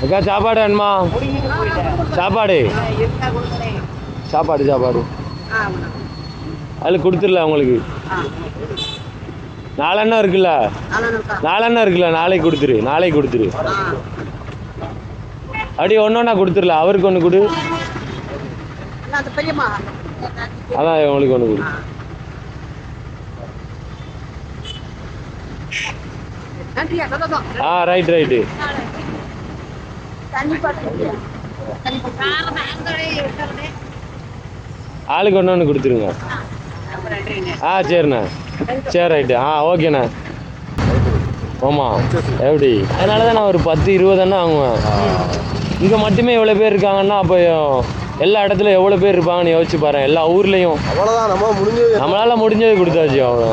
அக்கா சாப்பாடு வேணுமா? சாப்பாடு சாப்பாடு சாப்பாடு அதில் கொடுத்துடல உங்களுக்கு. நாலெண்ணம் இருக்குல்ல, நாலெண்ணம் இருக்குல்ல, நாளைக்கு கொடுத்துரு, நாளைக்கு கொடுத்துரு. அப்படியே ஒன்று ஒன்றா கொடுத்துடல. அவருக்கு ஒன்று கொடு, அதான் உங்களுக்கு ஒன்று கொடு. Right right. ஆளுக்கு ஒன்று ஒன்று கொடுத்துருங்க. சரிண்ணே, சரி ரைட்டு. ஓகேண்ணே. ஆமாம் எப்படி? அதனால தான் நான் ஒரு 10-20 அண்ணா வாங்குவேன். இங்கே மட்டுமே எவ்வளோ பேர் இருக்காங்கன்னா அப்போ எல்லா இடத்துலையும் எவ்வளோ பேர் இருப்பாங்கன்னு யோசிச்சு பாருங்க. எல்லா ஊர்லேயும் அவ்வளோதான், நம்மளால் முடிஞ்சது கொடுத்தாச்சு. அவ்வளோ